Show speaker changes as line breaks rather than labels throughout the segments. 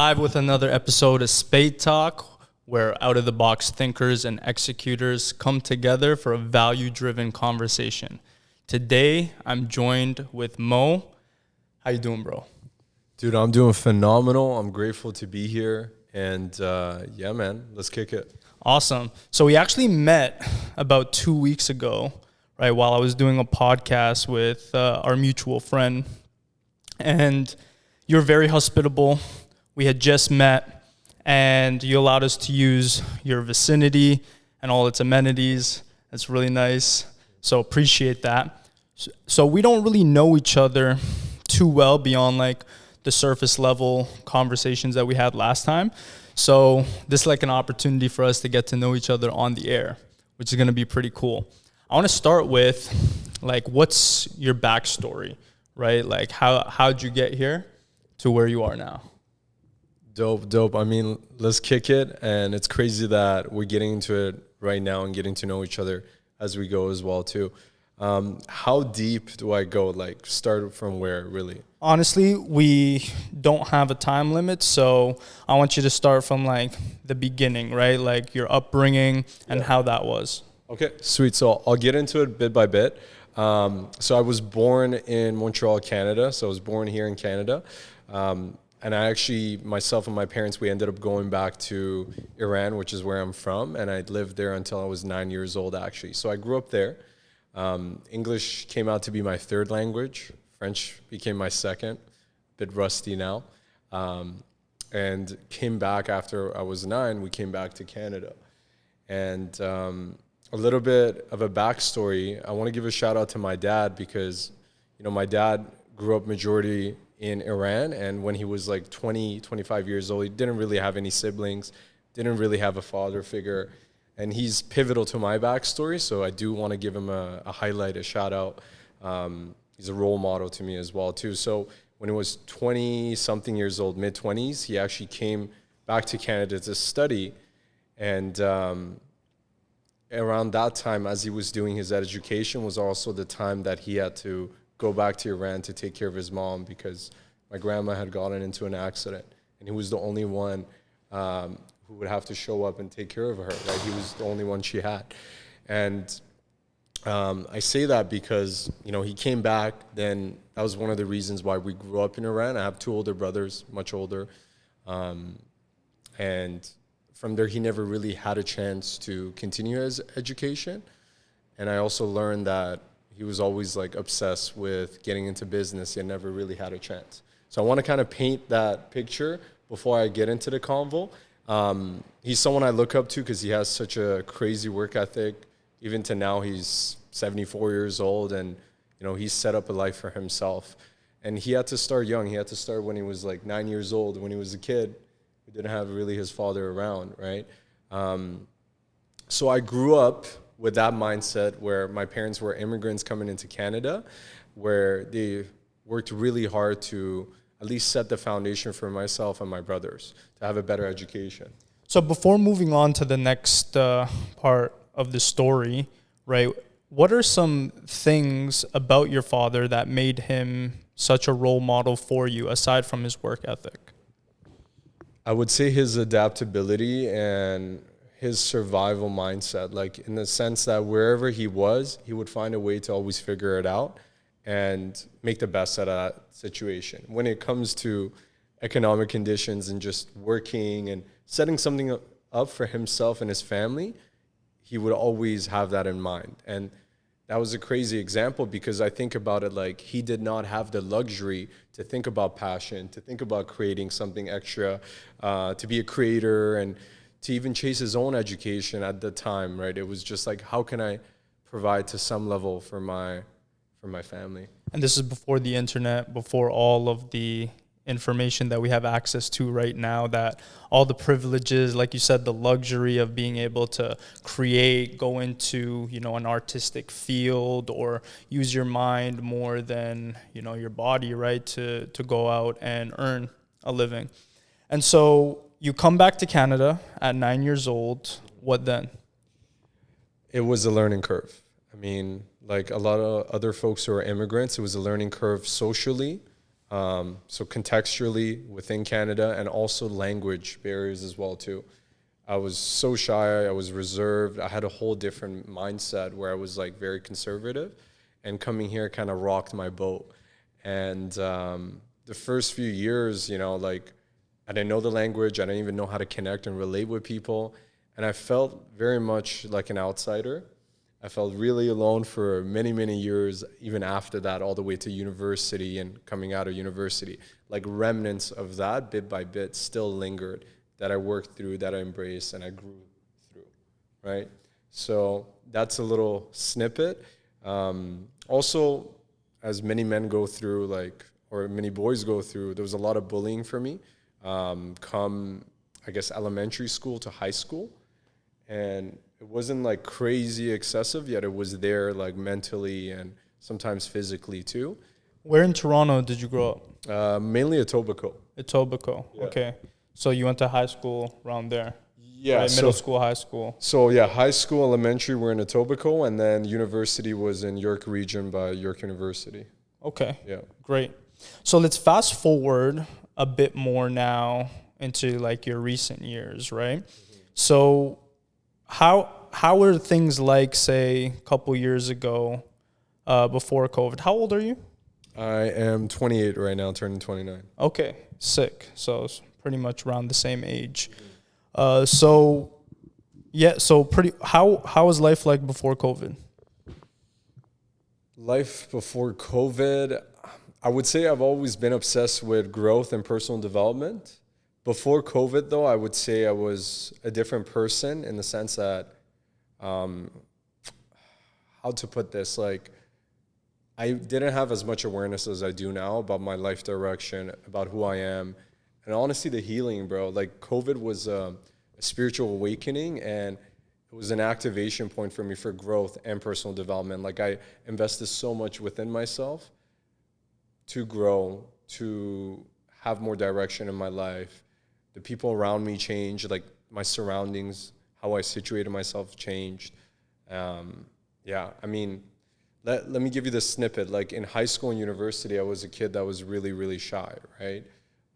Live with another episode of Spade Talk, where out-of-the-box thinkers and executors come together for a value-driven conversation. Today, I'm joined with Mo. How you doing, bro?
Dude, I'm doing phenomenal. I'm grateful to be here. And yeah, man, let's kick it.
Awesome. So we actually met about 2 weeks ago, right, while I was doing a podcast with our mutual friend. And you're very hospitable. We had just met, and you allowed us to use your vicinity and all its amenities. That's really nice. So appreciate that. So we don't really know each other too well beyond like the surface level conversations that we had last time. So this is like an opportunity for us to get to know each other on the air, which is going to be pretty cool. I want to start with like, what's your backstory, right? Like how'd you get here to where you are now?
Dope. I mean, let's kick it. And it's crazy that we're getting into it right now and getting to know each other as we go as well, too. How deep do I go? Like, start from where, really?
Honestly, we don't have a time limit, so I want you to start from, like, the beginning, right? Like, your upbringing and how that was.
Okay, sweet. So I'll get into it bit by bit. So I was born in Montreal, Canada. So I was born here in Canada. And I actually, myself and my parents, we ended up going back to Iran, which is where I'm from. And I lived there until I was 9 years old, actually. So I grew up there. English came out to be my third language. French became my second, a bit rusty now. And came back after I was 9, we came back to Canada. And a little bit of a backstory, I want to give a shout out to my dad because, you know, my dad grew up majority in Iran, and when he was like 20, 25 years old, he didn't really have any siblings, didn't really have a father figure, and he's pivotal to my backstory, so I do want to give him a highlight, a shout out. He's a role model to me as well, too. So when he was 20-something years old, mid-20s, he actually came back to Canada to study, and around that time, as he was doing his education, was also the time that he had to go back to Iran to take care of his mom because my grandma had gotten into an accident, and he was the only one who would have to show up and take care of her. Right? He was the only one she had. And I say that because, you know, he came back, then that was one of the reasons why we grew up in Iran. I have 2 older brothers, much older. And from there, he never really had a chance to continue his education. And I also learned that he was always like obsessed with getting into business. He never really had a chance. So I want to kind of paint that picture before I get into the convo. He's someone I look up to because he has such a crazy work ethic. Even to now, he's 74 years old, and you know he's set up a life for himself. And he had to start young. He had to start when he was like 9 years old. When he was a kid, he didn't have really his father around, right? So I grew up with that mindset where my parents were immigrants coming into Canada, where they worked really hard to at least set the foundation for myself and my brothers to have a better education.
So before moving on to the next part of the story, right, what are some things about your father that made him such a role model for you, aside from his work ethic?
I would say his adaptability and his survival mindset, like in the sense that wherever he was, he would find a way to always figure it out and make the best out of that situation. When it comes to economic conditions and just working and setting something up for himself and his family, he would always have that in mind. And that was a crazy example because I think about it like he did not have the luxury to think about passion, to think about creating something extra, to be a creator and to even chase his own education at the time, right? It was just like, how can I provide to some level for my family?
And this is before the internet, before all of the information that we have access to right now, that all the privileges, like you said, the luxury of being able to create, go into, you know, an artistic field or use your mind more than, you know, your body, right, to go out and earn a living. And so you come back to Canada at 9 years old. What then?
It was a learning curve. I mean, like a lot of other folks who are immigrants, it was a learning curve socially. So contextually within Canada, and also language barriers as well too. I was so shy, I was reserved. I had a whole different mindset where I was like very conservative, and coming here kind of rocked my boat. And the first few years, like I didn't know the language, I didn't even know how to connect and relate with people, and I felt very much like an outsider. I felt really alone for many, many years, even after that, all the way to university and coming out of university. Like remnants of that, bit by bit, still lingered, that I worked through, that I embraced, and I grew through, right? So that's a little snippet. Also, as many men go through, or many boys go through, there was a lot of bullying for me, come, I guess, elementary school to high school. And it wasn't like crazy excessive, yet it was there like mentally and sometimes physically too.
Where in Toronto did you grow up?
Mainly Etobicoke.
Etobicoke.
Yeah.
Okay. So you went to high school around there?
Yeah.
Right? Middle school, high school.
So yeah, high school, elementary were in Etobicoke, and then university was in York Region by York University.
Okay.
Yeah.
Great. So let's fast forward a bit more now into like your recent years, right? Mm-hmm. So how were things like, say, a couple years ago, before COVID? How old are you?
I am 28 right now, turning 29.
Okay, sick. So it's pretty much around the same age. So how was life like before COVID?
Life before COVID, I would say I've always been obsessed with growth and personal development. Before COVID, though, I would say I was a different person in the sense that, how to put this, like, I didn't have as much awareness as I do now about my life direction, about who I am, and honestly, the healing, bro. Like, COVID was a spiritual awakening, and it was an activation point for me for growth and personal development. Like, I invested so much within myself to grow, to have more direction in my life. The people around me changed, like my surroundings, how I situated myself changed. Yeah, I mean, let me give you this snippet. Like in high school and university, I was a kid that was really, really shy, right?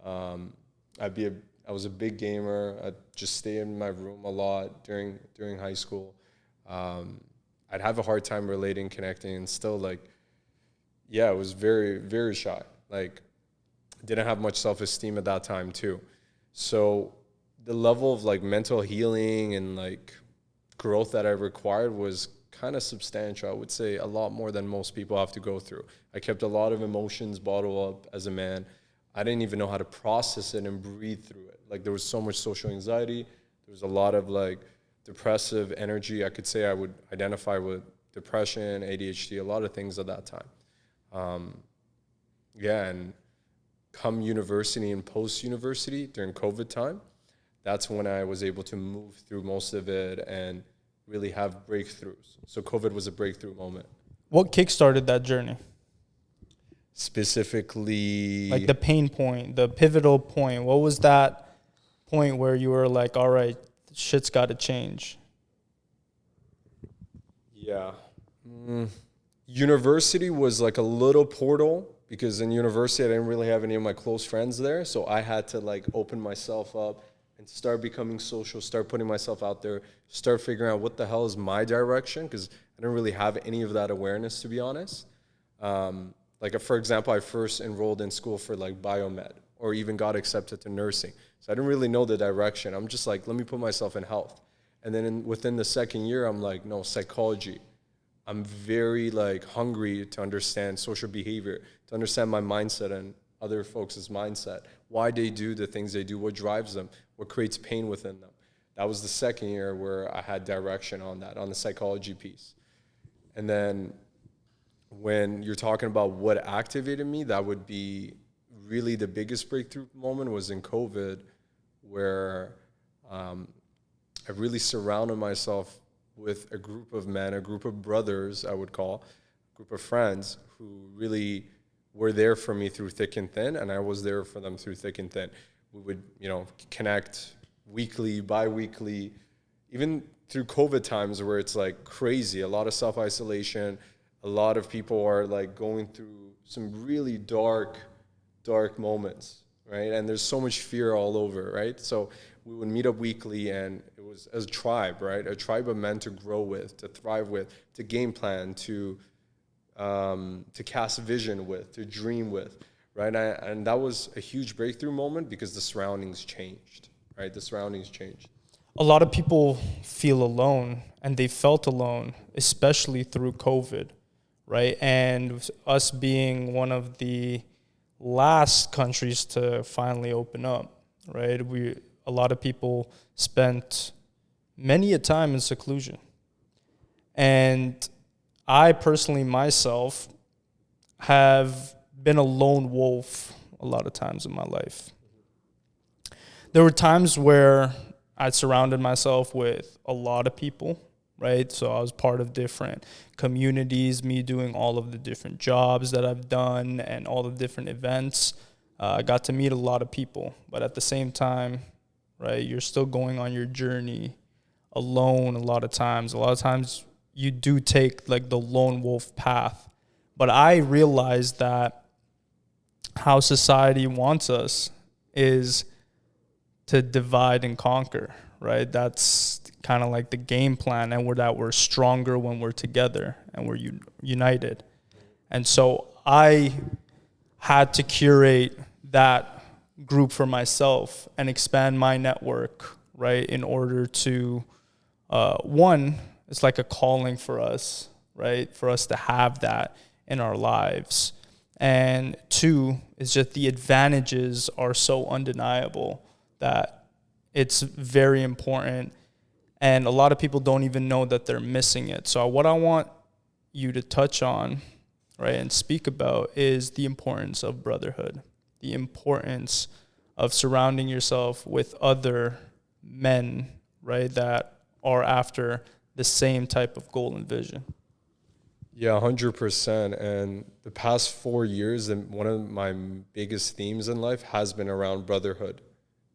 I was a big gamer. I'd just stay in my room a lot during high school. I'd have a hard time relating, connecting, and still I was very, very shy. Like, didn't have much self-esteem at that time too. So the level of like mental healing and like growth that I required was kind of substantial. I would say a lot more than most people have to go through. I kept a lot of emotions bottled up as a man. I didn't even know how to process it and breathe through it. Like there was so much social anxiety. There was a lot of like depressive energy. I could say I would identify with depression, ADHD, a lot of things at that time. And come university and post-university during COVID time, that's when I was able to move through most of it and really have breakthroughs. So COVID was a breakthrough moment.
What kickstarted that journey?
Specifically,
like the pain point, the pivotal point. What was that point where you were like, all right, shit's got to change?
Yeah. University was like a little portal, because in university I didn't really have any of my close friends there. So I had to like open myself up and start becoming social, start putting myself out there, start figuring out what the hell is my direction, because I didn't really have any of that awareness, to be honest. Like, for example, I first enrolled in school for like biomed, or even got accepted to nursing. So I didn't really know the direction. I'm just like, let me put myself in health. And then within the second year, I'm like, no, psychology. I'm very like hungry to understand social behavior, to understand my mindset and other folks' mindset, why they do the things they do, what drives them, what creates pain within them. That was the second year where I had direction on that, on the psychology piece. And then when you're talking about what activated me, that would be really the biggest breakthrough moment was in COVID, where I really surrounded myself with a group of men, a group of brothers, I would call, a group of friends who really were there for me through thick and thin, and I was there for them through thick and thin. We would, connect weekly, bi-weekly, even through COVID times where it's like crazy, a lot of self-isolation, a lot of people are like going through some really dark dark moments, right? And there's so much fear all over, right? So we would meet up weekly, and it was as a tribe, right? A tribe of men to grow with, to thrive with, to game plan, to cast vision with, to dream with, right? And that was a huge breakthrough moment because the surroundings changed, right? The surroundings changed.
A lot of people feel alone, and they felt alone, especially through COVID, right? And us being one of the last countries to finally open up, right? A lot of people spent many a time in seclusion. And I personally myself have been a lone wolf a lot of times in my life. There were times where I surrounded myself with a lot of people, right? So I was part of different communities, me doing all of the different jobs that I've done and all the different events. I got to meet a lot of people, but at the same time, right, you're still going on your journey alone a lot of times. A lot of times you do take like the lone wolf path. But I realized that how society wants us is to divide and conquer, right? That's kind of like the game plan, and we're stronger when we're together and we're united. And so I had to curate that group for myself and expand my network, right? In order to, one, it's like a calling for us, right? For us to have that in our lives. And two, it's just the advantages are so undeniable that it's very important. And a lot of people don't even know that they're missing it. So what I want you to touch on, right, and speak about is the importance of brotherhood, the importance of surrounding yourself with other men, right, that are after the same type of goal and vision.
Yeah, 100%. And the past 4 years, and one of my biggest themes in life has been around brotherhood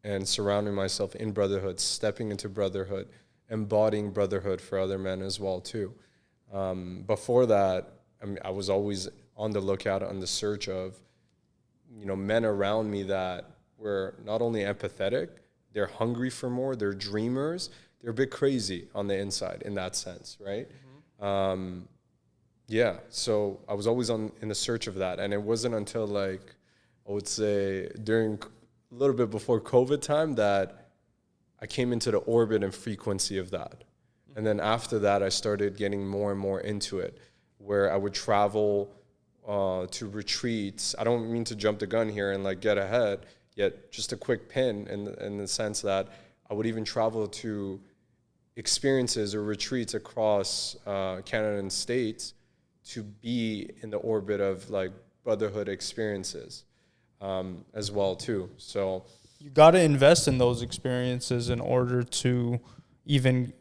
and surrounding myself in brotherhood, stepping into brotherhood, embodying brotherhood for other men as well too. Before that, I was always on the lookout, on the search of, men around me that were not only empathetic, they're hungry for more, they're dreamers, they're a bit crazy on the inside in that sense, right? Mm-hmm. Yeah, so I was always in the search of that, and it wasn't until I would say during a little bit before COVID time that I came into the orbit and frequency of that. And then after that, I started getting more and more into it, where I would travel to retreats. I don't mean to jump the gun here and get ahead, yet just a quick pin in the sense that I would even travel to experiences or retreats across Canada and States to be in the orbit of brotherhood experiences as well too. So
you got to invest in those experiences in order to even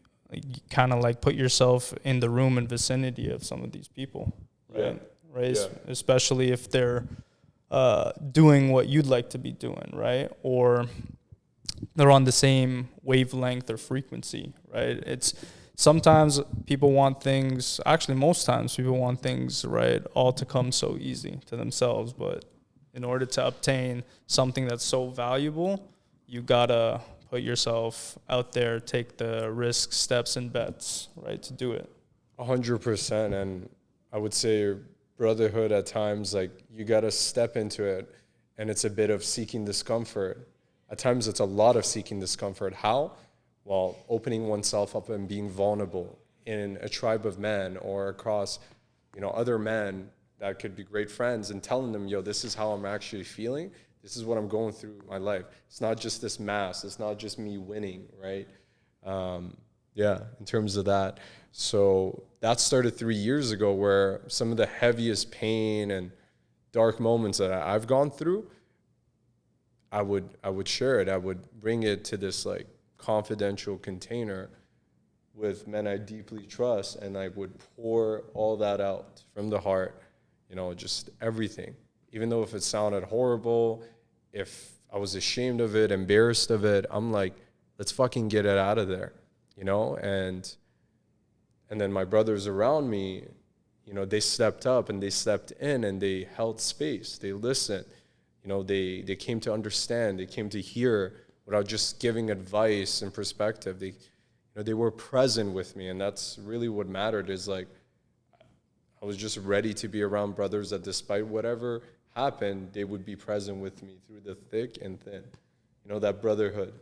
kind of put yourself in the room and vicinity of some of these people, right?
Yeah.
Right.
Yeah.
Especially if they're doing what you'd like to be doing, right? Or they're on the same wavelength or frequency, right? It's sometimes people want things, actually most times people want things, right, all to come so easy to themselves. But in order to obtain something that's so valuable, you gotta put yourself out there, take the risks, steps, and bets, right, to do it.
100%. And I would say brotherhood at times, you gotta step into it, and it's a bit of seeking discomfort. At times it's a lot of seeking discomfort. How? Well, opening oneself up and being vulnerable in a tribe of men or across, other men that could be great friends, and telling them, this is how I'm actually feeling. This is what I'm going through in my life. It's not just this mass. It's not just me winning, right? In terms of that. So that started 3 years ago, where some of the heaviest pain and dark moments that I've gone through, I would share it. I would bring it to this confidential container with men I deeply trust, and I would pour all that out from the heart, just everything. Even though if it sounded horrible, if I was ashamed of it, embarrassed of it, I'm let's fucking get it out of there, and then my brothers around me, they stepped up and they stepped in and they held space. They listened. They came to understand, they came to hear without just giving advice and perspective. They were present with me, and that's really what mattered. Is like I was just ready to be around brothers that, despite whatever happened, they would be present with me through the thick and thin. That brotherhood.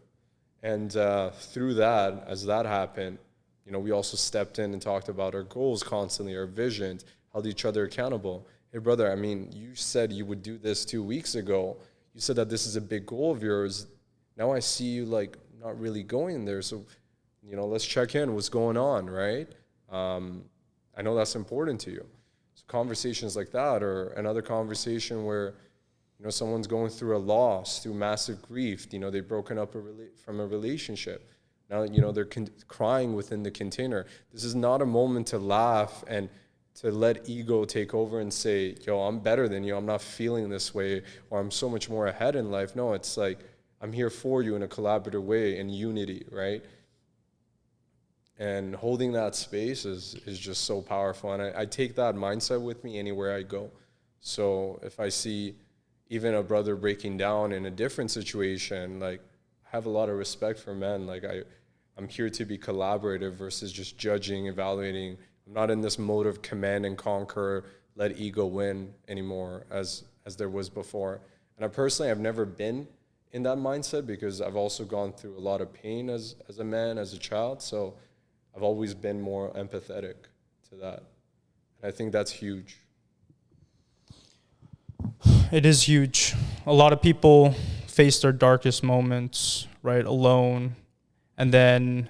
And through that, as that happened, we also stepped in and talked about our goals constantly, our visions, held each other accountable. Hey, brother, you said you would do this 2 weeks ago. You said that this is a big goal of yours. Now I see you like not really going there. So, let's check in. What's going on, right? I know that's important to you. So conversations like that, or another conversation where, someone's going through a loss, through massive grief. They've broken up from a relationship. Now, they're crying within the container. This is not a moment to laugh and to let ego take over and say, yo, I'm better than you. I'm not feeling this way, or I'm so much more ahead in life. No, it's like, I'm here for you in a collaborative way, in unity, right? And holding that space is just so powerful. And I take that mindset with me anywhere I go. So if I see even a brother breaking down in a different situation, like, I have a lot of respect for men. Like, I'm here to be collaborative versus just judging, evaluating. I'm not in this mode of command and conquer, let ego win anymore as there was before. And I've never been in that mindset, because I've also gone through a lot of pain as a man, as a child. So I've always been more empathetic to that. And I think that's huge.
It is huge. A lot of people face their darkest moments, right, alone. And then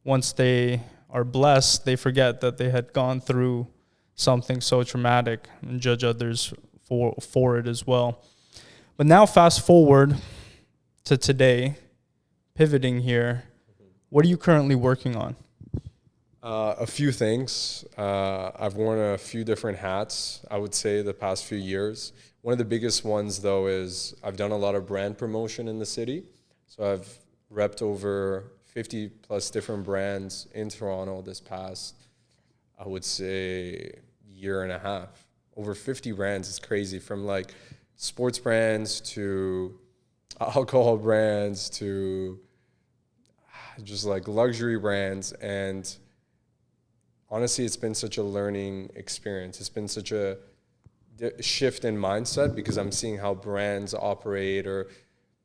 once they are blessed, they forget that they had gone through something so traumatic and judge others for it as well. But now fast forward to today, pivoting here, what are you currently working on?
A few things. I've worn a few different hats, I would say, the past few years. One of the biggest ones, though, is I've done a lot of brand promotion in the city. So I've repped over 50 plus different brands in Toronto this past, I would say, year and a half. Over 50 brands. It's crazy. From like sports brands to alcohol brands to just like luxury brands. And honestly, it's been such a learning experience. It's been such a shift in mindset, because I'm seeing how brands operate, or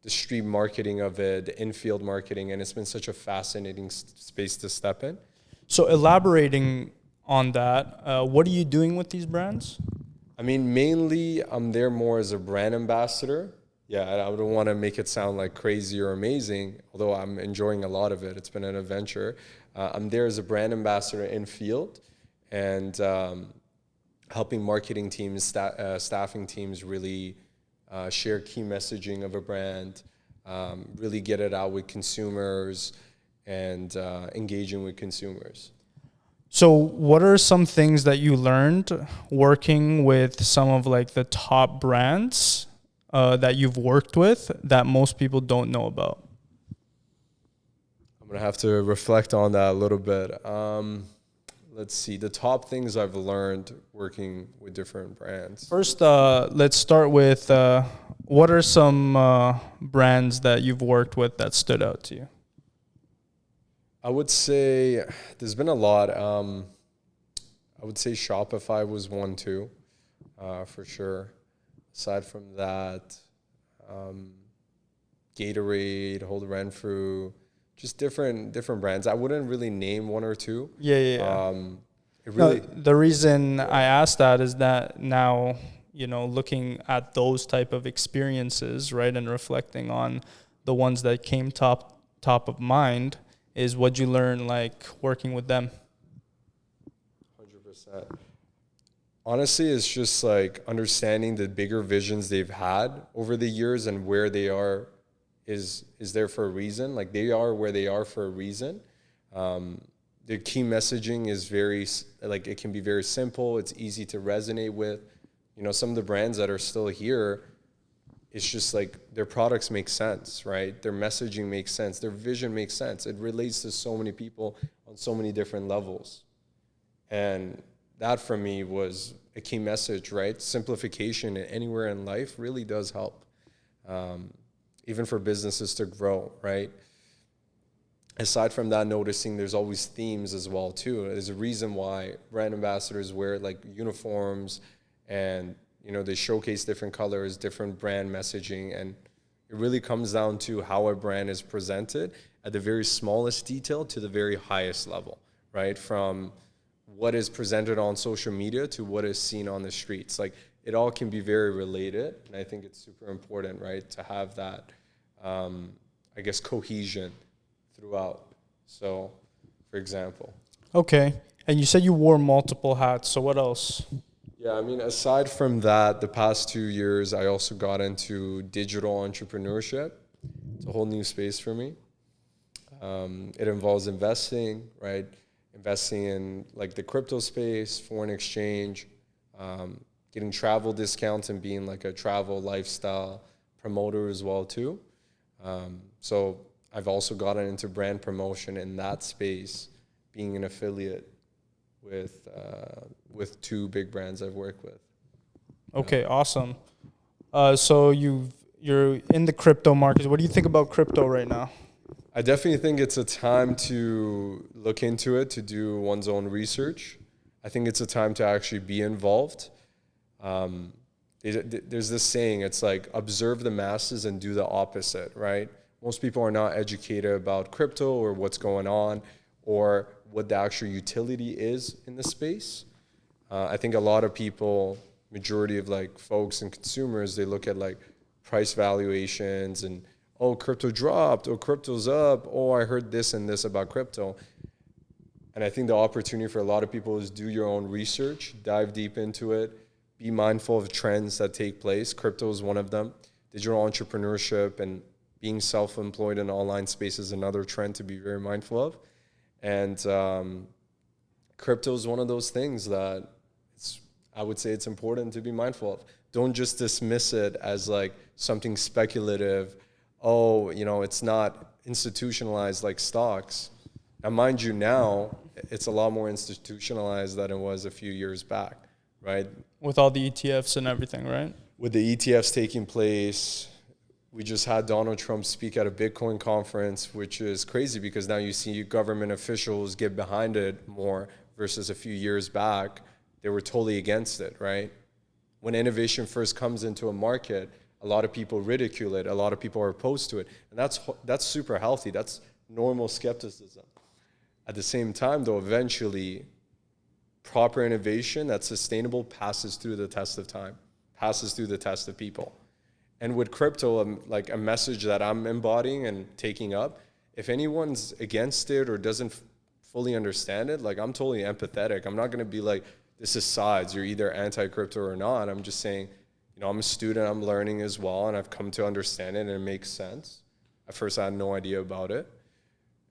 the street marketing of it, the infield marketing, and it's been such a fascinating space to step in.
So elaborating on that, what are you doing with these brands?
Mainly I'm there more as a brand ambassador. Yeah, I don't want to make it sound like crazy or amazing, although I'm enjoying a lot of it. It's been an adventure. I'm there as a brand ambassador in field, and helping marketing teams, staffing teams really share key messaging of a brand, really get it out with consumers, and engaging with consumers.
So what are some things that you learned working with some of like the top brands that you've worked with that most people don't know about?
I'm going to have to reflect on that a little bit. Let's see, the top things I've learned working with different brands.
First, let's start with what are some brands that you've worked with that stood out to you?
I would say there's been a lot. I would say Shopify was one too, for sure. Aside from that, Gatorade, Hold Renfrew, just different brands. I wouldn't really name one or two.
Yeah. The reason I asked that is that now, looking at those type of experiences, right, and reflecting on the ones that came top of mind, is what you learn like working with them.
100%. Honestly, it's just like understanding the bigger visions they've had over the years, and where they are is there for a reason. Like, they are where they are for a reason. The key messaging is it can be very simple. It's easy to resonate with. Some of the brands that are still here, it's just like their products make sense, right? Their messaging makes sense. Their vision makes sense. It relates to so many people on so many different levels. And that for me was a key message, right? Simplification anywhere in life really does help. even for businesses to grow, right? Aside from that, noticing there's always themes as well too. There's a reason why brand ambassadors wear like uniforms, and they showcase different colors, different brand messaging, and it really comes down to how a brand is presented at the very smallest detail to the very highest level, right? From what is presented on social media to what is seen on the streets. Like, it all can be very related, and I think it's super important, right, to have that, I guess, cohesion throughout. So, for example.
Okay. And you said you wore multiple hats. So what else?
Yeah, I mean, aside from that, the past 2 years, I also got into digital entrepreneurship. It's a whole new space for me. It involves investing, right? Investing in like the crypto space, foreign exchange, getting travel discounts and being like a travel lifestyle promoter as well too. So I've also gotten into brand promotion in that space, being an affiliate with 2 big brands I've worked with.
Okay, awesome. So you're in the crypto markets. What do you think about crypto right now?
I definitely think it's a time to look into it, to do one's own research. I think it's a time to actually be involved. There's this saying, it's like observe the masses and do the opposite, right? Most people are not educated about crypto or what's going on or what the actual utility is in the space. I think a lot of people, majority of like folks and consumers, they look at like price valuations and, oh, crypto dropped, oh, crypto's up, oh, I heard this and this about crypto. And I think the opportunity for a lot of people is do your own research, dive deep into it, be mindful of trends that take place. Crypto is one of them. Digital entrepreneurship and being self-employed in online space is another trend to be very mindful of. And crypto is one of those things that I would say it's important to be mindful of. Don't just dismiss it as like something speculative. Oh, it's not institutionalized like stocks. Now, mind you, now it's a lot more institutionalized than it was a few years back, right?
With all the ETFs and everything, right?
With the ETFs taking place, we just had Donald Trump speak at a Bitcoin conference, which is crazy because now you see government officials get behind it more versus a few years back. They were totally against it, right? When innovation first comes into a market, a lot of people ridicule it. A lot of people are opposed to it. And that's super healthy. That's normal skepticism. At the same time, though, eventually, proper innovation that's sustainable passes through the test of time, passes through the test of people. And with crypto, like a message that I'm embodying and taking up, if anyone's against it or doesn't fully understand it, like I'm totally empathetic. I'm not going to be like, this is sides. You're either anti-crypto or not. I'm just saying, I'm a student. I'm learning as well, and I've come to understand it, and it makes sense. At first, I had no idea about it.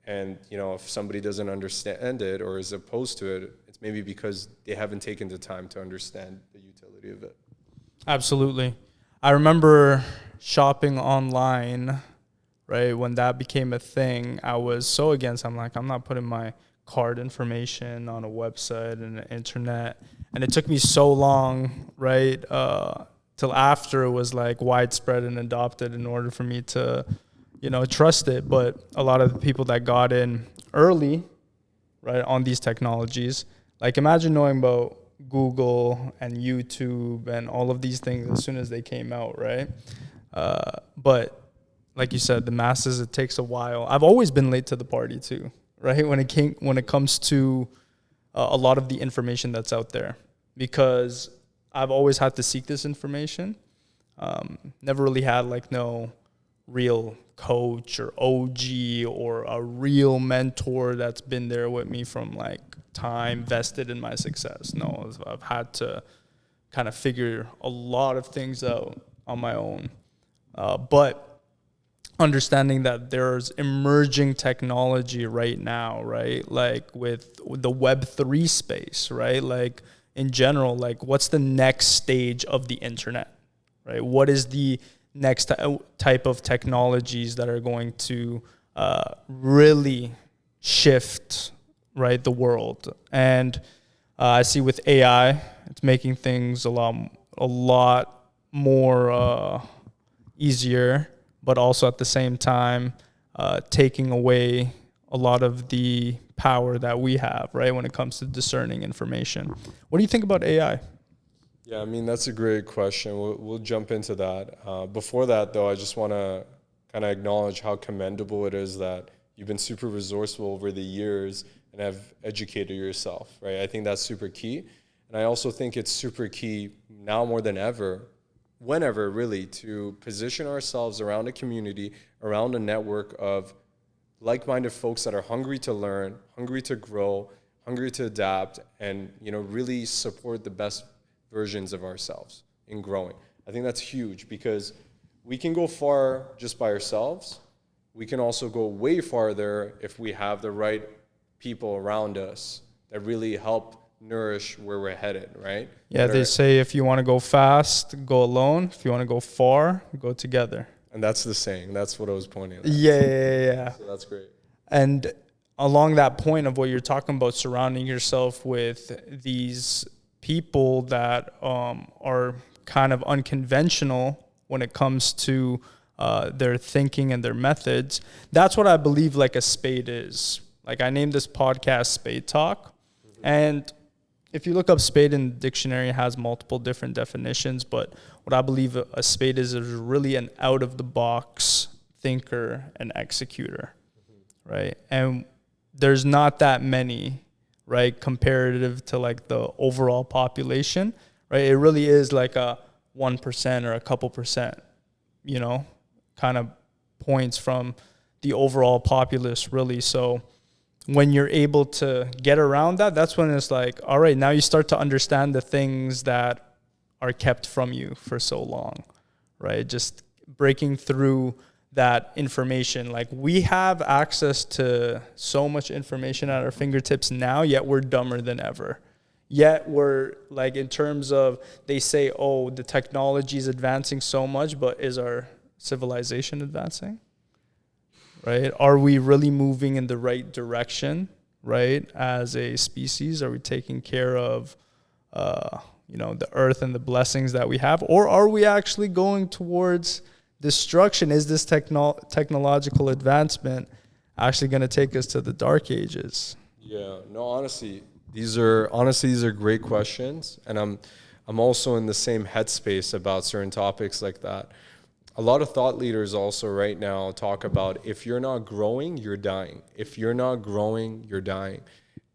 And, if somebody doesn't understand it or is opposed to it, it's maybe because they haven't taken the time to understand the utility of it.
Absolutely. I remember shopping online, right? When that became a thing, I was so against. I'm like, I'm not putting my card information on a website and the internet. And it took me so long, right, till after it was like widespread and adopted in order for me to, trust it. But a lot of the people that got in early, right, on these technologies, like imagine knowing about Google and YouTube and all of these things as soon as they came out, right? But like you said, the masses, it takes a while. I've always been late to the party too, right? When it comes to a lot of the information that's out there, because I've always had to seek this information. Never really had like no real coach or OG or a real mentor that's been there with me from like time vested in my success. No, I've had to kind of figure a lot of things out on my own. But understanding that there's emerging technology right now, right? Like with the Web3 space, right? Like in general, like what's the next stage of the internet, right? What is the next type of technologies that are going to really shift, right, the world? And I see with AI, it's making things a lot more easier, but also at the same time taking away a lot of the power that we have, right, when it comes to discerning information. What do you think about AI?
Yeah, I mean, that's a great question. We'll jump into that. Before that, though, I just want to kind of acknowledge how commendable it is that you've been super resourceful over the years and have educated yourself, right? I think that's super key. And I also think it's super key now more than ever, whenever really, to position ourselves around a community, around a network of like-minded folks that are hungry to learn, hungry to grow, hungry to adapt, and really support the best versions of ourselves in growing. I think that's huge because we can go far just by ourselves. We can also go way farther if we have the right people around us that really help nourish where we're headed, right?
Yeah, they say if you want to go fast, go alone. If you want to go far, go together.
And that's the saying. That's what I was pointing at.
Yeah.
So that's great.
And along that point of what you're talking about, surrounding yourself with these people that are kind of unconventional when it comes to their thinking and their methods, that's what I believe like a spade is. Like I named this podcast Spade Talk. Mm-hmm. And if you look up spade in the dictionary, it has multiple different definitions, but what I believe a spade is really an out-of-the-box thinker and executor, mm-hmm. right? And there's not that many, right, comparative to like the overall population, right? It really is like a 1% or a couple percent, kind of points from the overall populace, really. So when you're able to get around that, that's when it's like, all right, now you start to understand the things that are kept from you for so long, right? Just breaking through that information. Like we have access to so much information at our fingertips now, yet we're dumber than ever. Yet we're like, in terms of, they say, oh, the technology is advancing so much, but is our civilization advancing? Right? Are we really moving in the right direction, right? As a species, are we taking care of, the earth and the blessings that we have? Or are we actually going towards destruction? Is this technological advancement actually going to take us to the dark ages?
Yeah, no, honestly, these are great questions. And I'm also in the same headspace about certain topics like that. A lot of thought leaders also right now talk about if you're not growing, you're dying. If you're not growing, you're dying.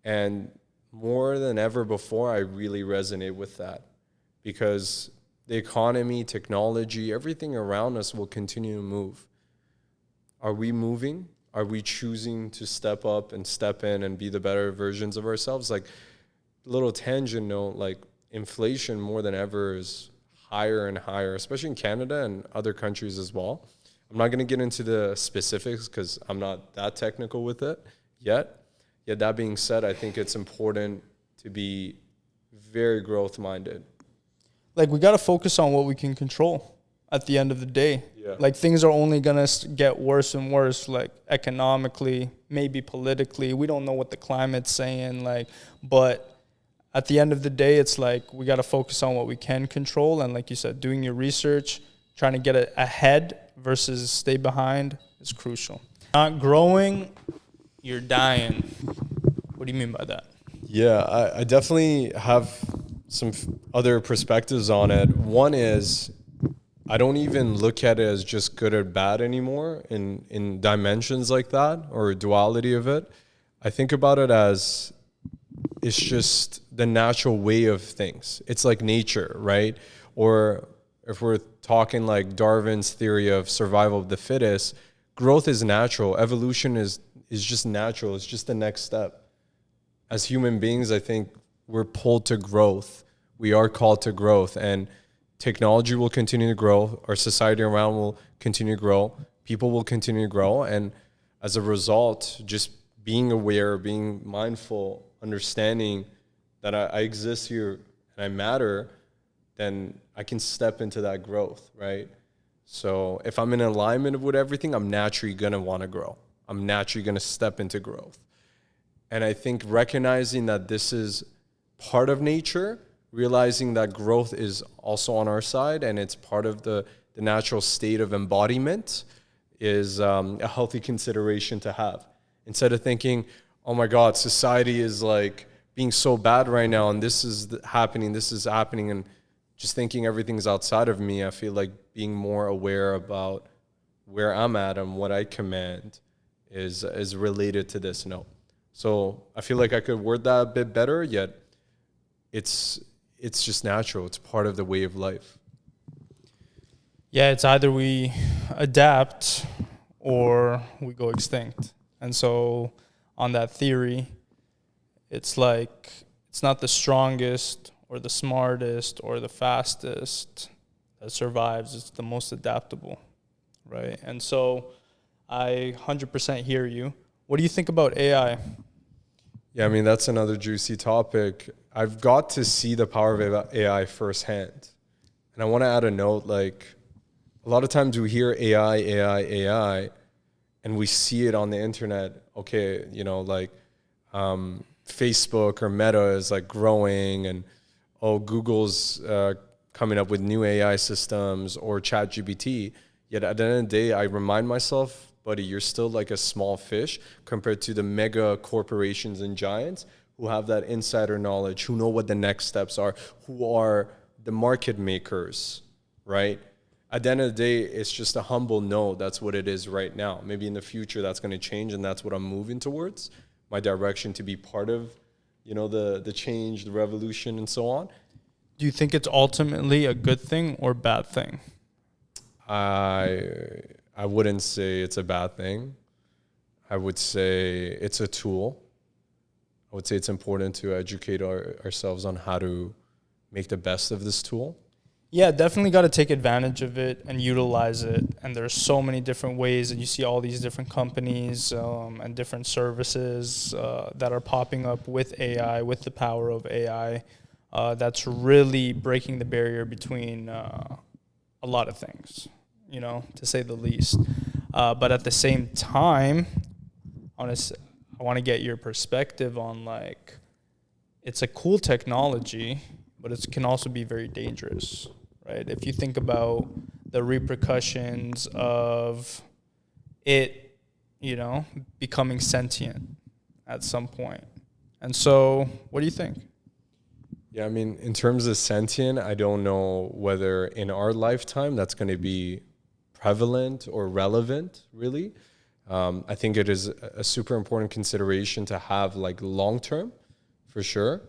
And more than ever before, I really resonate with that because the economy, technology, everything around us will continue to move. Are we moving? Are we choosing to step up and step in and be the better versions of ourselves? Like, little tangent note, like inflation more than ever is higher and higher, especially in Canada and other countries as well. I'm not going to get into the specifics because I'm not that technical with it yet. Yet that being said, I think it's important to be very growth-minded.
Like we got to focus on what we can control at the end of the day. Yeah. Like things are only going to get worse and worse, like economically, maybe politically. We don't know what the climate's saying, but at the end of the day, it's like we got to focus on what we can control. And like you said, doing your research, trying to get ahead versus stay behind is crucial. Not growing, you're dying. What do you mean by that?
Yeah, I definitely have some other perspectives on it. One is I don't even look at it as just good or bad anymore in dimensions like that or duality of it. I think about it as it's just the natural way of things. It's like nature, right? Or if we're talking like Darwin's theory of survival of the fittest, growth is natural. Evolution is just natural. It's just the next step. As human beings, I think we're pulled to growth. We are called to growth, and technology will continue to grow. Our society around will continue to grow. People will continue to grow. And as a result, just being aware, being mindful, understanding that I exist here and I matter, then I can step into that growth, right? So if I'm in alignment with everything, I'm naturally going to want to grow. I'm naturally going to step into growth. And I think recognizing that this is part of nature, realizing that growth is also on our side and it's part of the the natural state of embodiment is a healthy consideration to have. Instead of thinking, oh my God, society is like being so bad right now and this is happening, and just thinking everything's outside of me. I feel like being more aware about where I'm at and what I command is related to this note. So I feel like I could word that a bit better, yet it's just natural. It's part of the way of life.
Yeah, it's either we adapt or we go extinct. And so on that theory, it's like it's not the strongest or the smartest or the fastest that survives. It's the most adaptable, right? And so I 100% hear you. What do you think about AI?
Yeah, I mean, that's another juicy topic. I've got to see the power of AI firsthand. And I want to add a note, like, a lot of times we hear AI, and we see it on the internet. Okay, like Facebook or Meta is like growing, and Google's coming up with new AI systems or ChatGPT. Yet at the end of the day, I remind myself, buddy, you're still like a small fish compared to the mega corporations and giants who have that insider knowledge, who know what the next steps are, who are the market makers, right? At the end of the day, it's just a humble no. That's what it is right now. Maybe in the future that's going to change, and that's what I'm moving towards. My direction to be part of, the change, the revolution, and so on.
Do you think it's ultimately a good thing or bad thing?
I wouldn't say it's a bad thing. I would say it's a tool. I would say it's important to educate ourselves on how to make the best of this tool.
Yeah, definitely got to take advantage of it and utilize it. And there's so many different ways, and you see all these different companies and different services that are popping up with AI, with the power of AI. That's really breaking the barrier between a lot of things, to say the least. But at the same time, I want to get your perspective on, like, it's a cool technology, but it can also be very dangerous, right? If you think about the repercussions of it, becoming sentient at some point. And so, what do you think?
Yeah, I mean, in terms of sentient, I don't know whether in our lifetime that's going to be prevalent or relevant, really. I think it is a super important consideration to have, like, long-term, for sure.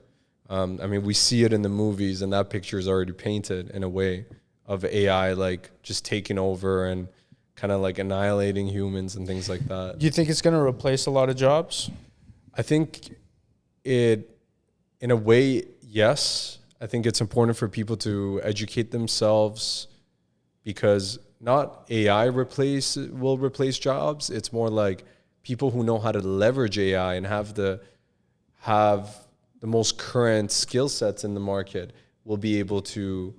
I mean, we see it in the movies, and that picture is already painted in a way of AI, like, just taking over and kind of like annihilating humans and things like that.
Do you think it's going to replace a lot of jobs?
I think it, in a way, yes. I think it's important for people to educate themselves, because not AI will replace jobs. It's more like people who know how to leverage AI and have the most current skill sets in the market will be able to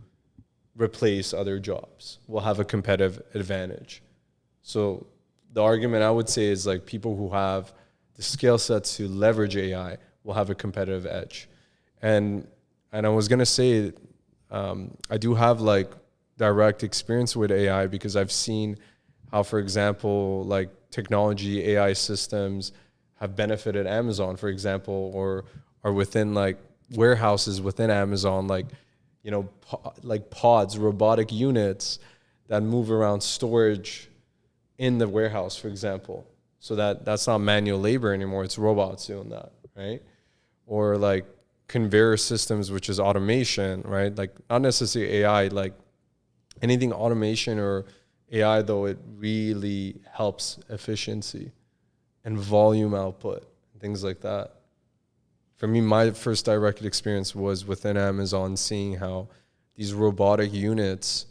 replace other jobs, will have a competitive advantage. So the argument I would say is, like, people who have the skill sets to leverage AI will have a competitive edge. And I was going to say, I do have, like, direct experience with AI, because I've seen how, for example, like, technology, AI systems have benefited Amazon, for example, or are within, like, warehouses within Amazon, like, like pods, robotic units that move around storage in the warehouse, for example. So that's not manual labor anymore. It's robots doing that, right? Or like conveyor systems, which is automation, right? Like, not necessarily AI, like anything automation or AI, though, it really helps efficiency and volume output, things like that. For me, my first direct experience was within Amazon, seeing how these robotic units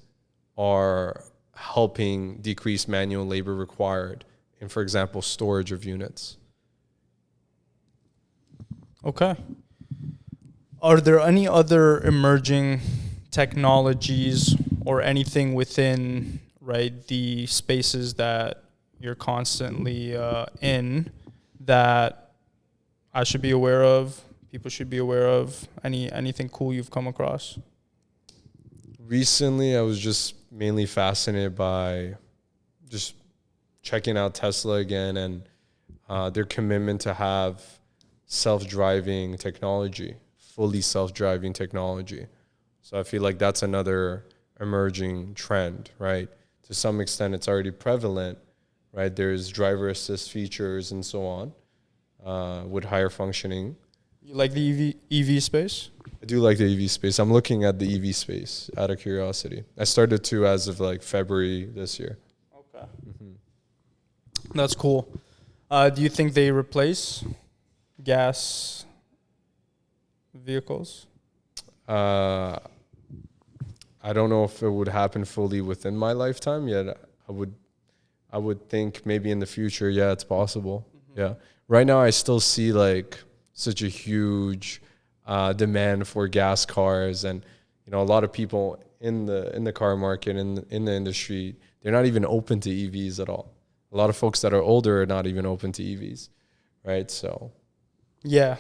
are helping decrease manual labor required in, for example, storage of units.
Okay. Are there any other emerging technologies or anything within, right, the spaces that you're constantly in that I should be aware of, people should be aware of? Anything cool you've come across?
Recently, I was just mainly fascinated by just checking out Tesla again and their commitment to have self-driving technology, fully self-driving technology. So I feel like that's another emerging trend, right? To some extent, it's already prevalent, right? There's driver assist features and so on with higher functioning.
You like the EV space?
I do like the EV space. I'm looking at the EV space out of curiosity. I started to as of like February this year.
Okay. That's cool. Do you think they replace gas vehicles?
I don't know if it would happen fully within my lifetime yet. I would think maybe in the future, yeah, it's possible. Yeah. Right now I still see like such a huge demand for gas cars, and you know, a lot of people in the car market, in the industry, they're not even open to EVs at all. A lot of folks that are older are not even open to EVs, right? So
Yeah.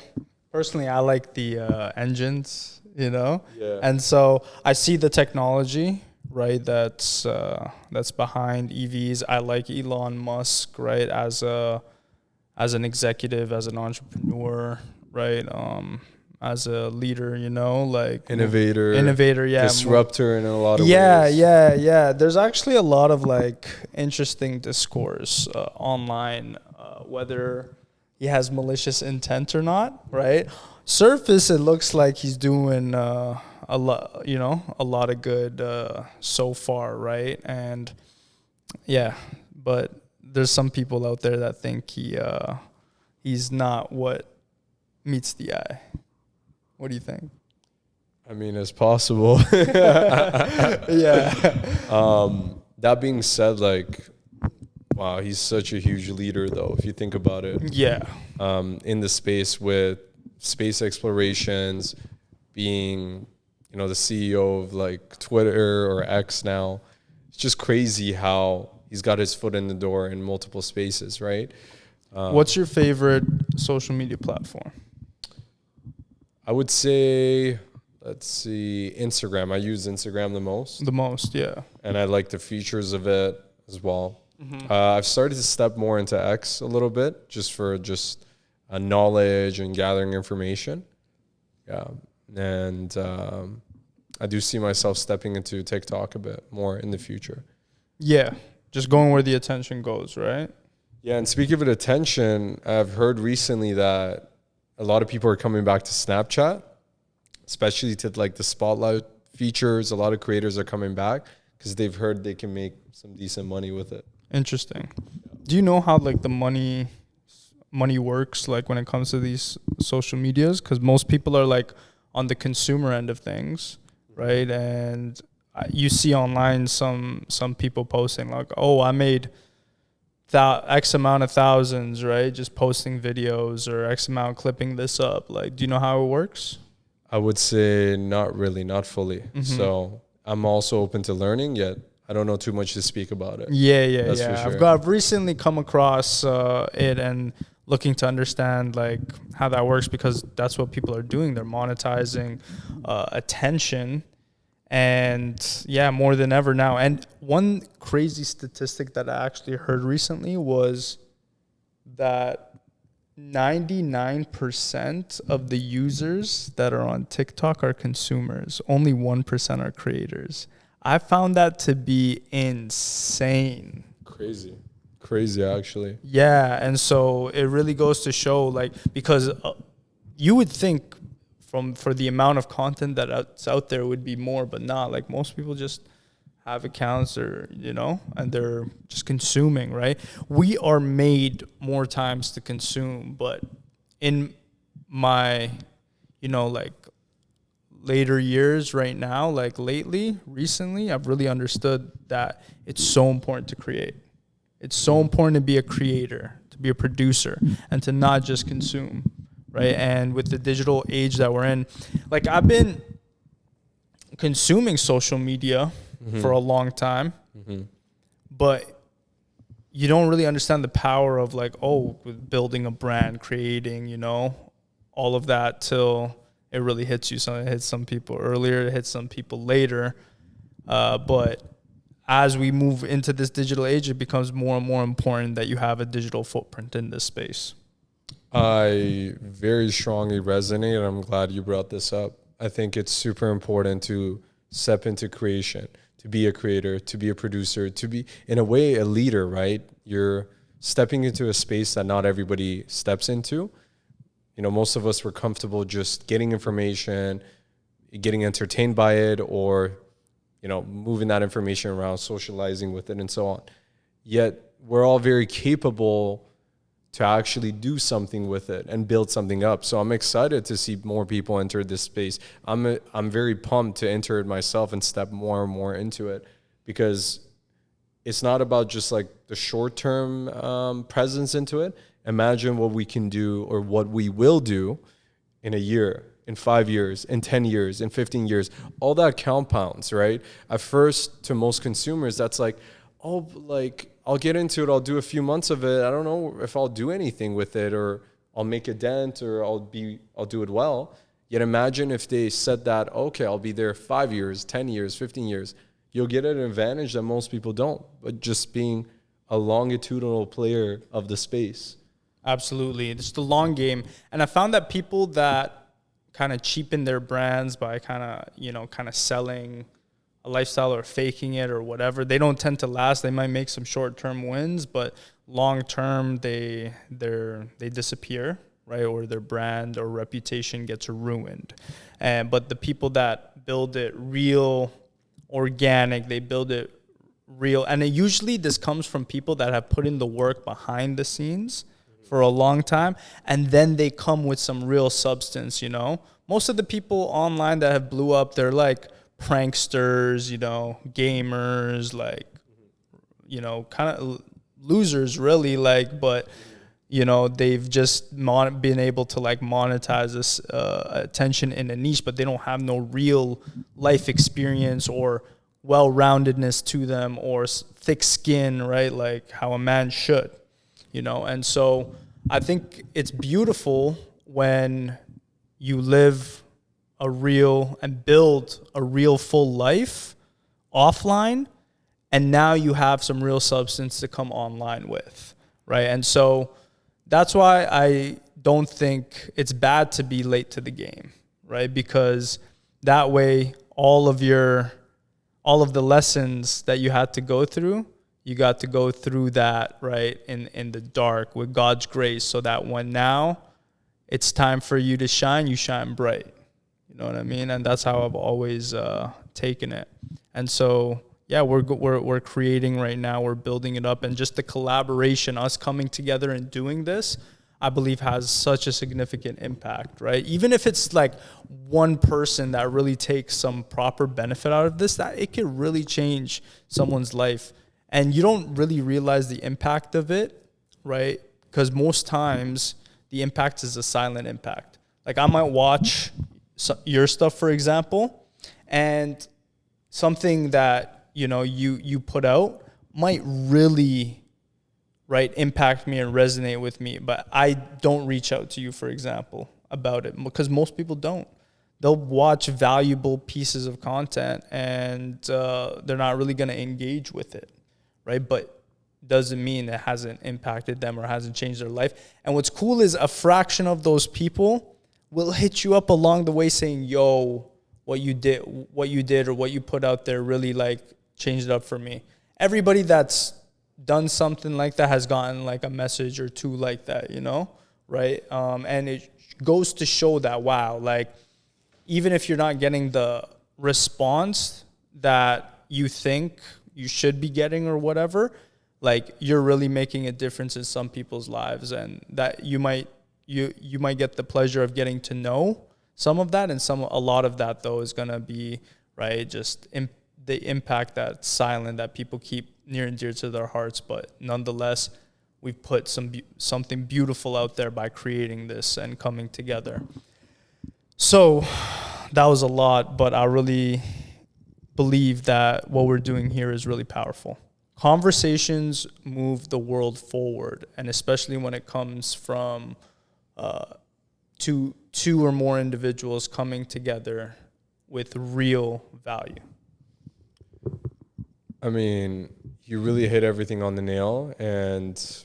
Personally, I like the engines, you know?
yeah.
And so I see the technology, right, that's behind EVs. I like Elon Musk, right, as an executive, as an entrepreneur, right? As a leader, you know, like innovator, yeah,
disruptor in a lot of ways.
Yeah. There's actually a lot of like interesting discourse online, whether he has malicious intent or not, right? Surface, it looks like he's doing a lot of good so far, right? And yeah, but there's some people out there that think he's not what meets the eye. What do you think?
I mean, it's possible.
Yeah.
That being said, like, wow, he's such a huge leader, though, if you think about it.
Yeah.
In the space with space explorations, being, you know, the CEO of like Twitter or X now. It's just crazy how he's got his foot in the door in multiple spaces, right?
What's your favorite social media platform?
I would say, let's see, Instagram. I use Instagram the most.
The most, yeah.
And I like the features of it as well. I've started to step more into X a little bit, just for knowledge and gathering information. Yeah. And I do see myself stepping into TikTok a bit more in the future.
Yeah. Just going where the attention goes, right?
Yeah. And speaking of attention, I've heard recently that a lot of people are coming back to Snapchat, especially to like the spotlight features. A lot of creators are coming back because they've heard they can make some decent money with it.
Interesting. Do you know how like the money works, like when it comes to these social medias? Because most people are like on the consumer end of things, right? And you see online some people posting like, oh, I made X amount of thousands, right? Just posting videos, or X amount clipping this up. Like, do you know how it works?
I would say not really, not fully. So I'm also open to learning, yet I don't know too much to speak about it.
Yeah.
That's for sure.
I've recently come across it and looking to understand like how that works, because that's what people are doing. They're monetizing attention. And yeah, more than ever now. And one crazy statistic that I actually heard recently was that 99% of the users that are on TikTok are consumers. Only 1% are creators. I found that to be insane.
Crazy, actually.
Yeah, and so it really goes to show, like, because you would think for the amount of content that's out there would be more, but not. Like, most people just have accounts, or and they're just consuming, right? We are made more times to consume, but in my like later years right now, like recently, I've really understood that it's so important to create. It's so important to be a creator, to be a producer, and to not just consume. Right. And with the digital age that we're in, like, I've been consuming social media for a long time, but you don't really understand the power of like, building a brand, creating, all of that till it really hits you. So it hits some people earlier, it hits some people later. But as we move into this digital age, it becomes more and more important that you have a digital footprint in this space.
I very strongly resonate, and I'm glad you brought this up. I think it's super important to step into creation, to be a creator, to be a producer, to be, in a way, a leader, right? You're stepping into a space that not everybody steps into. You know, most of us were comfortable just getting information, getting entertained by it, or, you know, moving that information around, socializing with it, and so on. Yet we're all very capable to actually do something with it and build something up. So I'm excited to see more people enter this space. I'm very pumped to enter it myself and step more and more into it, because it's not about just like the short-term presence into it. Imagine what we can do, or what we will do in a year, in 5 years, in 10 years, in 15 years. All that compounds, right? At first, to most consumers, that's like, oh, like, I'll get into it, I'll do a few months of it, I don't know if I'll do anything with it, or I'll make a dent, or I'll do it well. Yet imagine if they said that, okay, I'll be there 5 years, 10 years, 15 years. You'll get an advantage that most people don't, but just being a longitudinal player of the space.
Absolutely. It's the long game. And I found that people that kind of cheapen their brands by kind of selling a lifestyle or faking it or whatever, they don't tend to last. They might make some short-term wins, but long-term they disappear, right? Or their brand or reputation gets ruined. But the people that build it real, organic, they build it real. And usually this comes from people that have put in the work behind the scenes for a long time, and then they come with some real substance, you know? Most of the people online that have blew up, they're like pranksters, you know, gamers, like, you know, kind of losers really, like, but, you know, they've just been able to like monetize this attention in a niche, but they don't have no real life experience or well-roundedness to them, or thick skin, right? Like how a man should, you know? And so I think it's beautiful when you live a real and build a real full life offline, and now you have some real substance to come online with, right? And so that's why I don't think it's bad to be late to the game, right? Because that way all of the lessons that you had to go through, you got to go through that, right, in the dark with God's grace, so that when now it's time for you to shine, you shine bright. You know what I mean? And that's how I've always taken it. And so, yeah, we're creating right now. We're building it up, and just the collaboration, us coming together and doing this, I believe has such a significant impact, right? Even if it's like one person that really takes some proper benefit out of this, that it could really change someone's life. And you don't really realize the impact of it, right? Because most times the impact is a silent impact. Like I might watch your stuff, for example, and something that, you know, you put out might really, right, impact me and resonate with me, but I don't reach out to you, for example, about it, because most people don't. They'll watch valuable pieces of content and they're not really going to engage with it, right? But doesn't mean it hasn't impacted them or hasn't changed their life. And what's cool is a fraction of those people will hit you up along the way saying, yo, what you did or what you put out there really like changed it up for me. Everybody that's done something like that has gotten like a message or two like that, you know, right? And it goes to show that, wow, like even if you're not getting the response that you think you should be getting or whatever, like you're really making a difference in some people's lives, and that you might get the pleasure of getting to know some of that, and a lot of that though is gonna be, right, just the impact that's silent, that people keep near and dear to their hearts. But nonetheless, we've put something beautiful out there by creating this and coming together. So that was a lot, but I really believe that what we're doing here is really powerful. Conversations move the world forward, and especially when it comes from two or more individuals coming together with real value.
I mean, you really hit everything on the nail, and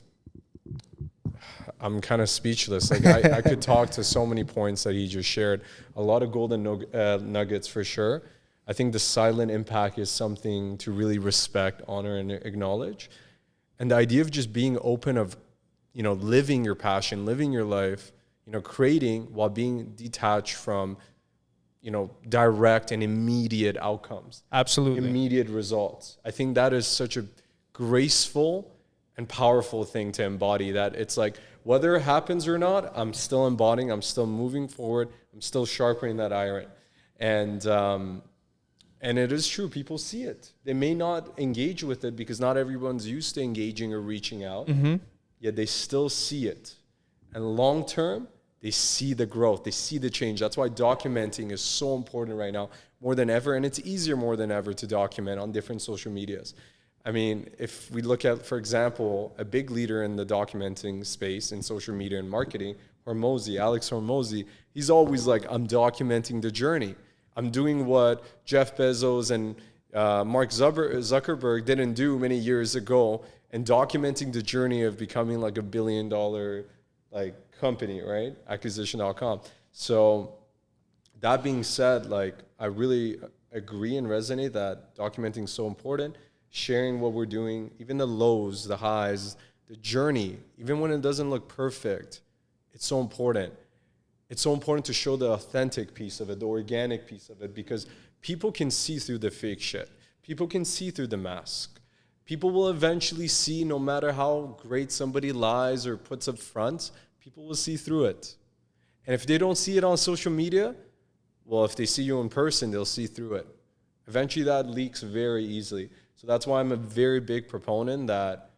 I'm kind of speechless. Like I could talk to so many points that he just shared. A lot of golden nuggets for sure. I think the silent impact is something to really respect, honor, and acknowledge. And the idea of just being open of, living your passion, living your life, creating while being detached from, direct and immediate outcomes.
Absolutely.
Immediate results. I think that is such a graceful and powerful thing to embody, that it's like, whether it happens or not, I'm still embodying, I'm still moving forward, I'm still sharpening that iron. And it is true, people see it. They may not engage with it because not everyone's used to engaging or reaching out, yet they still see it. And long term, they see the growth, they see the change. That's why documenting is so important right now, more than ever, and it's easier more than ever to document on different social medias. I mean, if we look at, for example, a big leader in the documenting space in social media and marketing, Alex Hormozy, he's always like, I'm documenting the journey. I'm doing what Jeff Bezos and Mark Zuckerberg didn't do many years ago, and documenting the journey of becoming like $1 billion company, right? Acquisition.com. So that being said, I really agree and resonate that documenting is so important. Sharing what we're doing, even the lows, the highs, the journey, even when it doesn't look perfect, it's so important. It's so important to show the authentic piece of it, the organic piece of it, because people can see through the fake shit. People can see through the mask. People will eventually see, no matter how great somebody lies or puts up front, people will see through it. And if they don't see it on social media, well, if they see you in person, they'll see through it. Eventually that leaks very easily. So that's why I'm a very big proponent that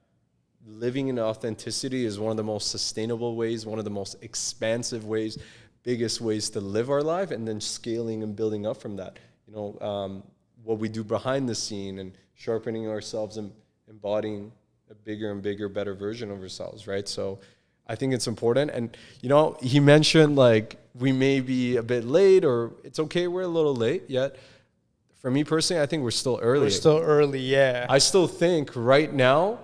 living in authenticity is one of the most sustainable ways, one of the most expansive ways, biggest ways to live our life, and then scaling and building up from that. What we do behind the scene and sharpening ourselves and embodying a bigger and bigger, better version of ourselves, right? So I think it's important. And, he mentioned we may be a bit late, or it's okay, we're a little late yet. For me personally, I think we're still early.
We're still early, yeah.
I still think right now,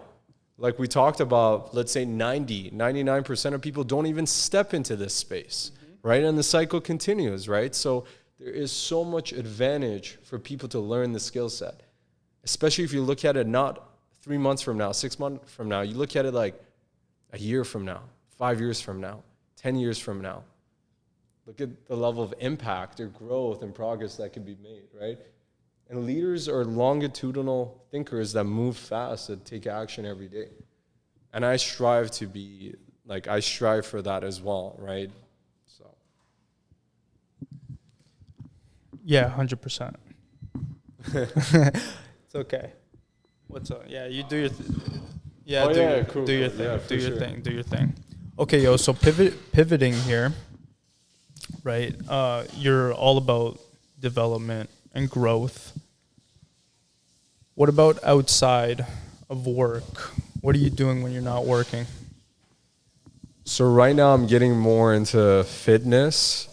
like we talked about, let's say 99% of people don't even step into this space, right? And the cycle continues, right? So there is so much advantage for people to learn the skill set, especially if you look at it not 3 months from now, 6 months from now. You look at it like a year from now, 5 years from now, 10 years from now. Look at the level of impact or growth and progress that can be made, right? And leaders are longitudinal thinkers that move fast, that take action every day. And I strive to be, I strive for that as well, right? So.
Yeah, 100%. It's okay. What's up? Yeah, you do your
Cool.
Do your thing. Yeah, do your thing. Okay, yo, so pivoting here, right? You're all about development and growth. What about outside of work? What are you doing when you're not working?
So right now I'm getting more into fitness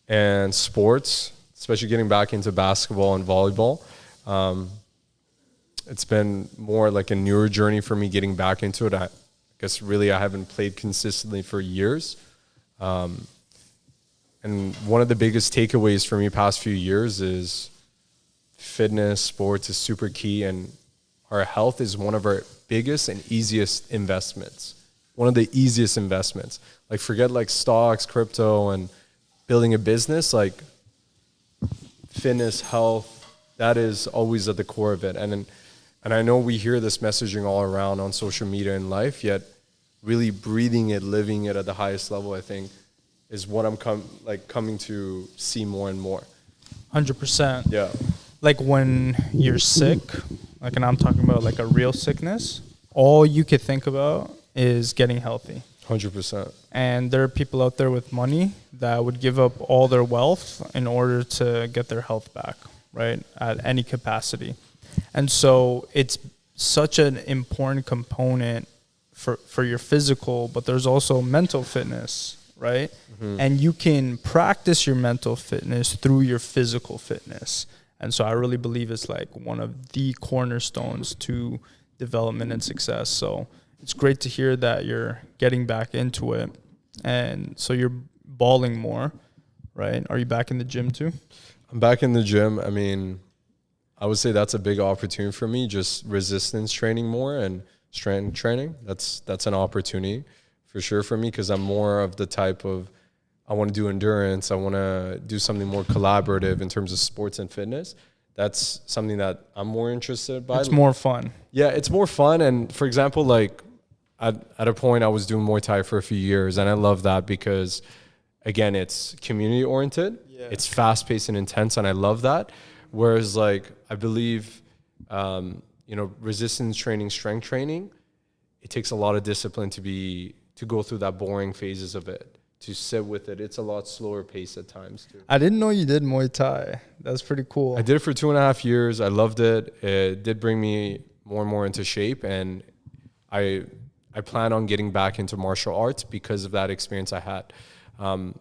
and sports, especially getting back into basketball and volleyball. It's been more like a newer journey for me getting back into it. I guess really I haven't played consistently for years. And one of the biggest takeaways for me past few years is fitness, sports is super key, and our health is one of our biggest and easiest investments. One of the easiest investments. Forget stocks, crypto, and building a business. Fitness, health, that is always at the core of it. And I know we hear this messaging all around on social media and life, yet really breathing it, living it at the highest level, I think, is what I'm coming to see more and more.
100%.
Yeah.
When you're sick, and I'm talking about a real sickness, all you could think about is getting healthy.
100%.
And there are people out there with money that would give up all their wealth in order to get their health back, right? At any capacity. And so it's such an important component for your physical, but there's also mental fitness, right? Mm-hmm. And you can practice your mental fitness through your physical fitness. And so I really believe it's like one of the cornerstones to development and success. So it's great to hear that you're getting back into it. And so you're balling more, right? Are you back in the gym too?
I'm back in the gym. I mean, I would say that's a big opportunity for me, just resistance training more and strength training. That's an opportunity for sure for me, because I'm more of the type of, I want to do endurance. I want to do something more collaborative in terms of sports and fitness. That's something that I'm more interested by.
It's more fun.
Yeah, it's more fun. And for example, like at a point I was doing Muay Thai for a few years, and I love that because, again, it's community oriented. Yeah. It's fast paced and intense, and I love that. Whereas like I believe, resistance training, strength training, it takes a lot of discipline to go through that boring phases of it, to sit with it. It's a lot slower pace at times too.
I didn't know you did Muay Thai. That's pretty cool.
I did it for 2.5 years. I loved it. It did bring me more and more into shape, and I plan on getting back into martial arts because of that experience I had.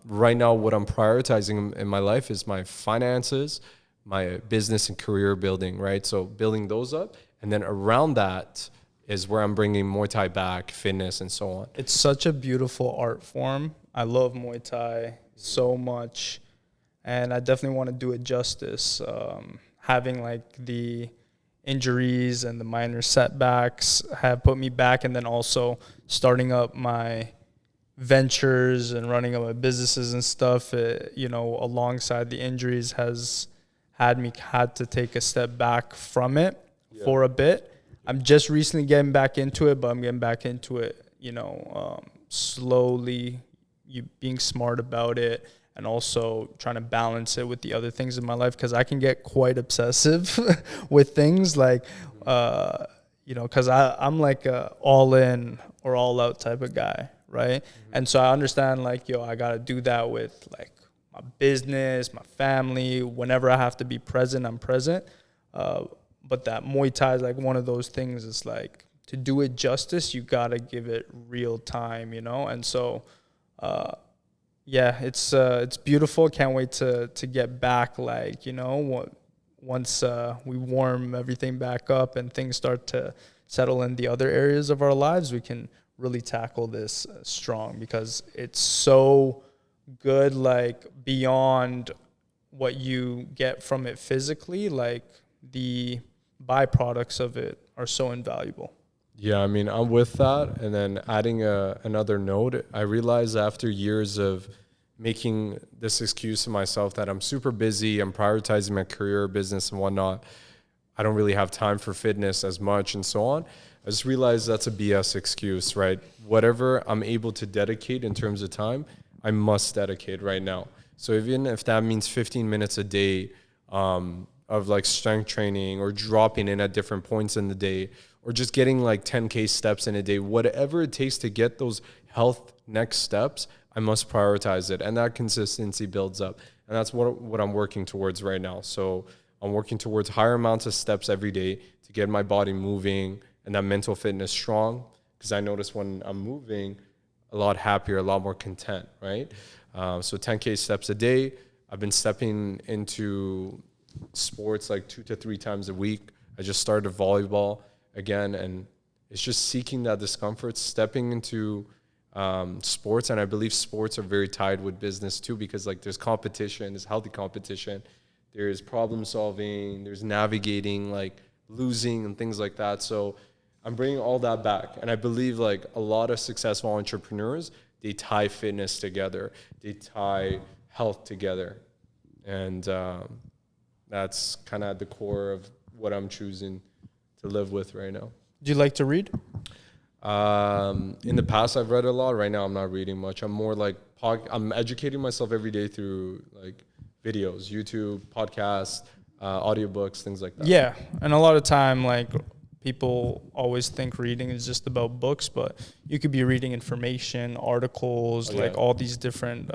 Right now, what I'm prioritizing in my life is my finances, my business and career building, right? So building those up, and then around that is where I'm bringing Muay Thai back, fitness, and so on.
It's such a beautiful art form. I love Muay Thai so much, and I definitely want to do it justice. Having like the injuries and the minor setbacks have put me back, and then also starting up my ventures and running up my businesses and stuff, alongside the injuries has had to take a step back from it for a bit. I'm just recently getting back into it, but I'm getting back into it, slowly, being smart about it, and also trying to balance it with the other things in my life, because I can get quite obsessive with things like, because I'm like a all in or all out type of guy, right? Mm-hmm. And so I understand like, I got to do that with like my business, my family. Whenever I have to be present, I'm present. But that Muay Thai is like one of those things. It's like, to do it justice, you got to give it real time, And so, it's beautiful. Can't wait to get back, like, once we warm everything back up and things start to settle in the other areas of our lives, we can really tackle this strong, because it's so good, like beyond what you get from it physically, like the byproducts of it are so invaluable.
Yeah, I mean, I'm with that. And then adding another note, I realized after years of making this excuse to myself that I'm super busy, I'm prioritizing my career, business, and whatnot, I don't really have time for fitness as much and so on. I just realized that's a BS excuse, right? Whatever I'm able to dedicate in terms of time, I must dedicate right now. So even if that means 15 minutes a day of like strength training, or dropping in at different points in the day, or just getting like 10K steps in a day, whatever it takes to get those health next steps, I must prioritize it. And that consistency builds up. And that's what I'm working towards right now. So I'm working towards higher amounts of steps every day to get my body moving and that mental fitness strong. Because I notice when I'm moving, a lot happier, a lot more content, right? So 10K steps a day. I've been stepping into sports like 2 to 3 times a week. I just started volleyball again, and it's just seeking that discomfort, stepping into sports. And I believe sports are very tied with business too, because like there's competition, there's healthy competition, there's problem solving, there's navigating, like losing and things like that. So I'm bringing all that back. And I believe like a lot of successful entrepreneurs, they tie fitness together, they tie health together. And that's kind of at the core of what I'm choosing to live with right now.
Do you like to read?
In the past, I've read a lot. Right now, I'm not reading much. I'm more like, I'm educating myself every day through like videos, YouTube, podcasts, audiobooks, things like that.
Yeah. And a lot of time, like, people always think reading is just about books, but you could be reading information, articles, like all these different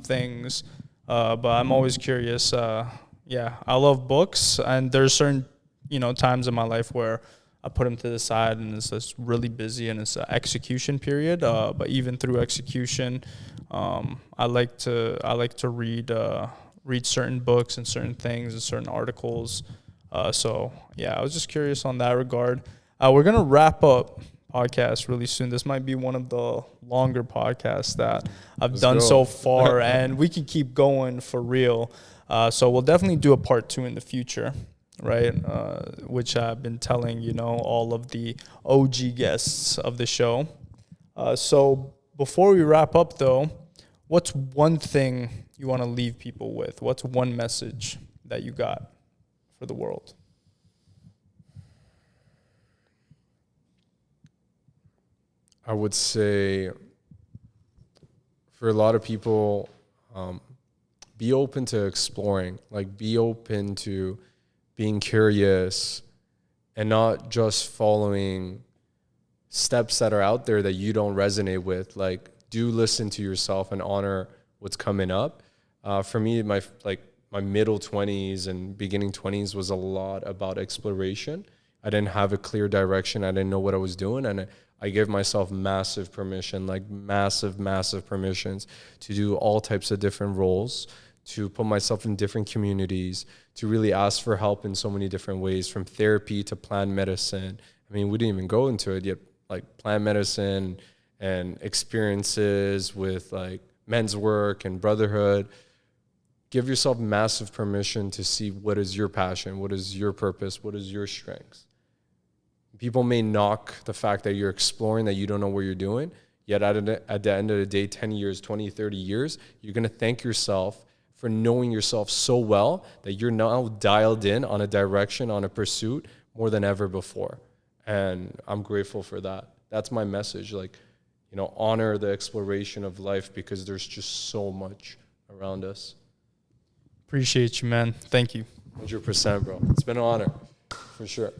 things. But I'm always curious. I love books, and there's certain, times in my life where I put them to the side and it's just really busy and it's an execution period. But even through execution, I like to read read certain books and certain things and certain articles. So yeah, I was just curious on that regard. We're gonna wrap up podcast really soon. This might be one of the longer podcasts that I've done so far, and we can keep going for real. So we'll definitely do a part 2 in the future, right? Which I've been telling, all of the OG guests of the show. So before we wrap up though, what's one thing you want to leave people with? What's one message that you got for the world?
I would say for a lot of people, be open to exploring, like be open to being curious and not just following steps that are out there that you don't resonate with. Like, do listen to yourself and honor what's coming up. For me, my middle 20s and beginning 20s was a lot about exploration. I didn't have a clear direction. I didn't know what I was doing. And I gave myself massive permission, like massive permissions to do all types of different roles, to put myself in different communities, to really ask for help in so many different ways, from therapy to plant medicine. I mean, we didn't even go into it yet, like plant medicine and experiences with like men's work and brotherhood. Give yourself massive permission to see what is your passion, what is your purpose, what is your strengths. People may knock the fact that you're exploring, that you don't know what you're doing, yet at the end of the day, 10 years, 20, 30 years, you're going to thank yourself for knowing yourself so well that you're now dialed in on a direction, on a pursuit more than ever before. And I'm grateful for that. That's my message. Like, honor the exploration of life because there's just so much around us.
Appreciate you, man. Thank you.
100%, bro. It's been an honor, for sure.